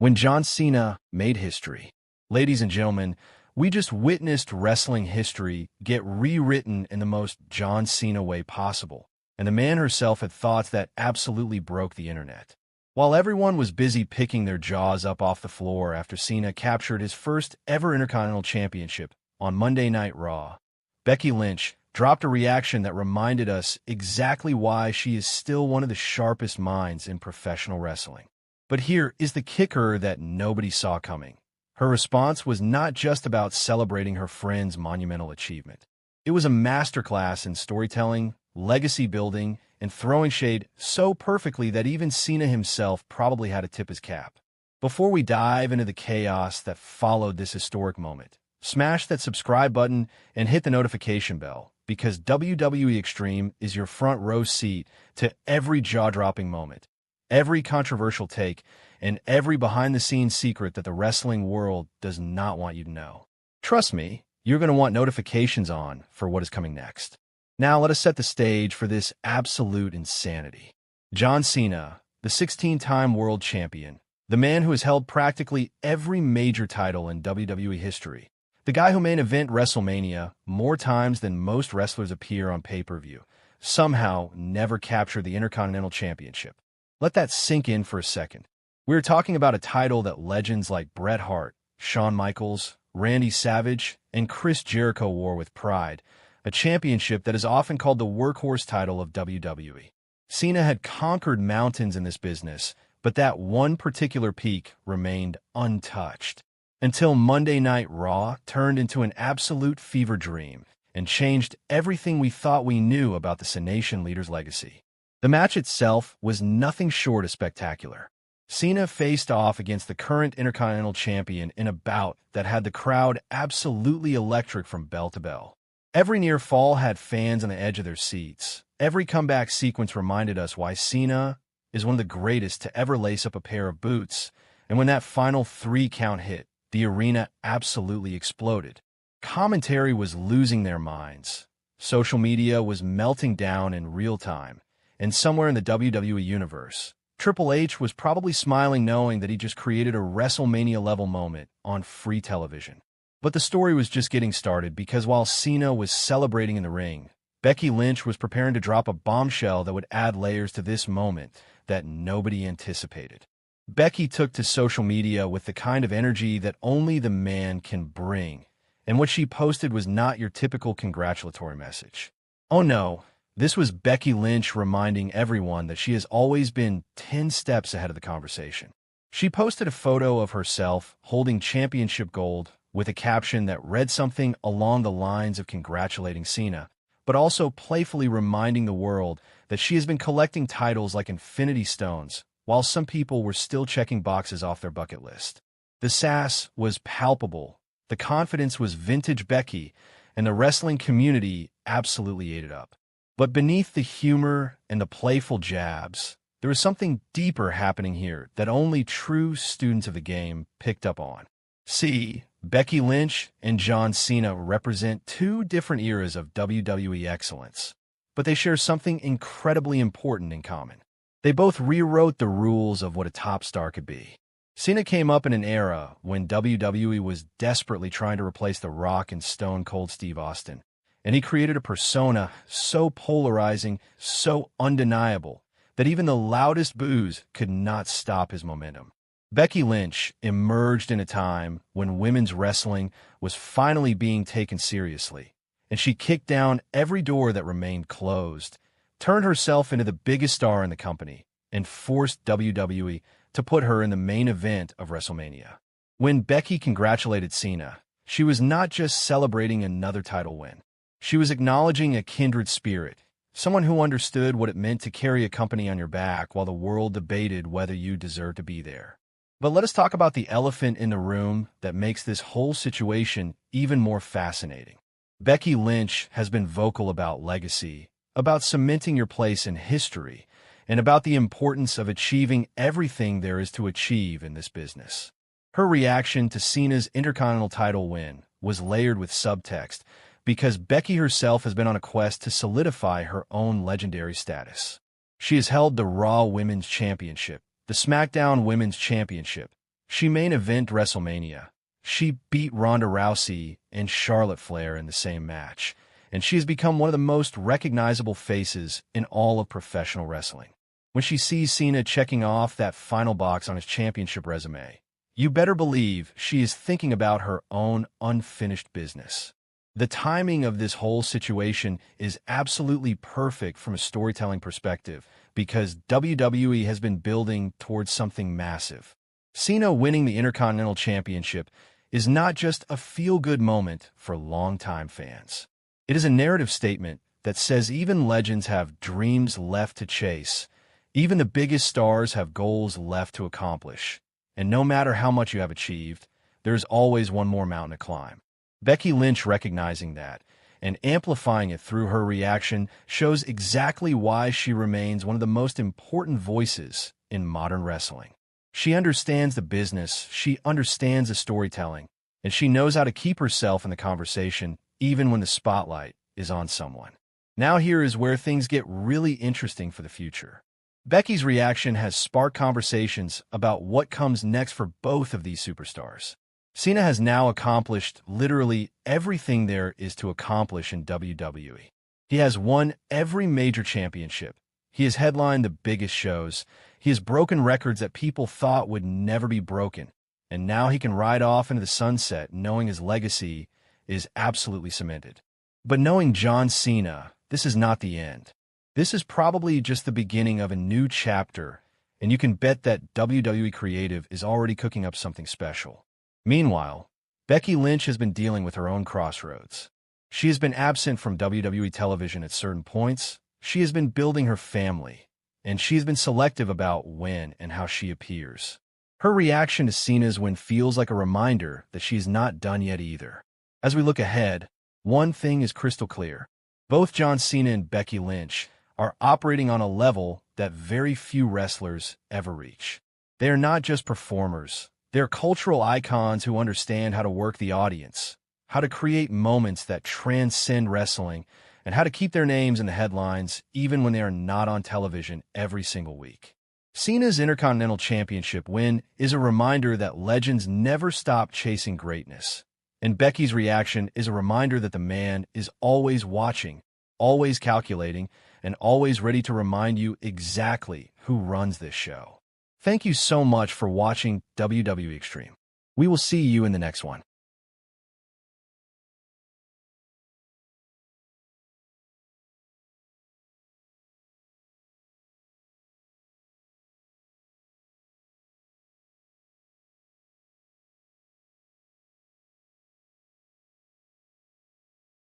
when John Cena made history. Ladies and gentlemen, we just witnessed wrestling history get rewritten in the most John Cena way possible, and the man herself had thoughts that absolutely broke the internet. While everyone was busy picking their jaws up off the floor after Cena captured his first ever Intercontinental Championship on Monday Night Raw, Becky Lynch dropped a reaction that reminded us exactly why she is still one of the sharpest minds in professional wrestling. But here is the kicker that nobody saw coming. Her response was not just about celebrating her friend's monumental achievement. It was a masterclass in storytelling, legacy building, and throwing shade so perfectly that even Cena himself probably had to tip his cap. Before we dive into the chaos that followed this historic moment, smash that subscribe button and hit the notification bell, because WWE Extreme is your front row seat to every jaw-dropping moment, every controversial take, and every behind-the-scenes secret that the wrestling world does not want you to know. Trust me, you're going to want notifications on for what is coming next. Now let us set the stage for this absolute insanity. John Cena, the 16-time world champion, the man who has held practically every major title in WWE history, the guy who main event WrestleMania more times than most wrestlers appear on pay-per-view, somehow never captured the Intercontinental Championship. Let that sink in for a second. We're talking about a title that legends like Bret Hart, Shawn Michaels, Randy Savage, and Chris Jericho wore with pride, a championship that is often called the workhorse title of WWE. Cena had conquered mountains in this business, but that one particular peak remained untouched. Until Monday Night Raw turned into an absolute fever dream and changed everything we thought we knew about the Nation leader's legacy. The match itself was nothing short of spectacular. Cena faced off against the current Intercontinental Champion in a bout that had the crowd absolutely electric from bell to bell. Every near fall had fans on the edge of their seats. Every comeback sequence reminded us why Cena is one of the greatest to ever lace up a pair of boots, and when that final 3-count hit, the arena absolutely exploded. Commentary was losing their minds. Social media was melting down in real time, and somewhere in the WWE universe, Triple H was probably smiling knowing that he just created a WrestleMania-level moment on free television. But the story was just getting started because while Cena was celebrating in the ring, Becky Lynch was preparing to drop a bombshell that would add layers to this moment that nobody anticipated. Becky took to social media with the kind of energy that only the man can bring, and what she posted was not your typical congratulatory message. Oh no, this was Becky Lynch reminding everyone that she has always been 10 steps ahead of the conversation. She posted a photo of herself holding championship gold with a caption that read something along the lines of congratulating Cena, but also playfully reminding the world that she has been collecting titles like Infinity Stones, while some people were still checking boxes off their bucket list. The sass was palpable, the confidence was vintage Becky, and the wrestling community absolutely ate it up. But beneath the humor and the playful jabs, there was something deeper happening here that only true students of the game picked up on. See, Becky Lynch and John Cena represent two different eras of WWE excellence, but they share something incredibly important in common. They both rewrote the rules of what a top star could be. Cena came up in an era when WWE was desperately trying to replace The Rock and Stone Cold Steve Austin, and he created a persona so polarizing, so undeniable, that even the loudest boos could not stop his momentum. Becky Lynch emerged in a time when women's wrestling was finally being taken seriously, and she kicked down every door that remained closed, turned herself into the biggest star in the company, and forced WWE to put her in the main event of WrestleMania. When Becky congratulated Cena, she was not just celebrating another title win. She was acknowledging a kindred spirit, someone who understood what it meant to carry a company on your back while the world debated whether you deserved to be there. But let us talk about the elephant in the room that makes this whole situation even more fascinating. Becky Lynch has been vocal about legacy, about cementing your place in history, and about the importance of achieving everything there is to achieve in this business. Her reaction to Cena's Intercontinental title win was layered with subtext because Becky herself has been on a quest to solidify her own legendary status. She has held the Raw Women's Championship, the SmackDown Women's Championship, She main event WrestleMania. She beat Ronda Rousey and Charlotte Flair in the same match, and she has become one of the most recognizable faces in all of professional wrestling. When she sees Cena checking off that final box on his championship resume, you better believe she is thinking about her own unfinished business. The timing of this whole situation is absolutely perfect from a storytelling perspective because WWE has been building towards something massive. Cena winning the Intercontinental Championship is not just a feel-good moment for longtime fans. It is a narrative statement that says even legends have dreams left to chase, even the biggest stars have goals left to accomplish, and no matter how much you have achieved, there's always one more mountain to climb. Becky Lynch recognizing that and amplifying it through her reaction shows exactly why she remains one of the most important voices in modern wrestling. She understands the business, she understands the storytelling, and she knows how to keep herself in the conversation even when the spotlight is on someone. Now here is where things get really interesting for the future. Becky's reaction has sparked conversations about what comes next for both of these superstars. Cena has now accomplished literally everything there is to accomplish in WWE. He has won every major championship. He has headlined the biggest shows. He has broken records that people thought would never be broken. And now he can ride off into the sunset knowing his legacy is absolutely cemented. But knowing John Cena, this is not the end. This is probably just the beginning of a new chapter, and you can bet that WWE Creative is already cooking up something special. Meanwhile, Becky Lynch has been dealing with her own crossroads. She has been absent from WWE television at certain points. She has been building her family, and she has been selective about when and how she appears. Her reaction to Cena's win feels like a reminder that she is not done yet either. As we look ahead, one thing is crystal clear. Both John Cena and Becky Lynch are operating on a level that very few wrestlers ever reach. They are not just performers. They're cultural icons who understand how to work the audience, how to create moments that transcend wrestling, and how to keep their names in the headlines even when they are not on television every single week. Cena's Intercontinental Championship win is a reminder that legends never stop chasing greatness. And Becky's reaction is a reminder that the man is always watching, always calculating, and always ready to remind you exactly who runs this show. Thank you so much for watching WWE Extreme. We will see you in the next one.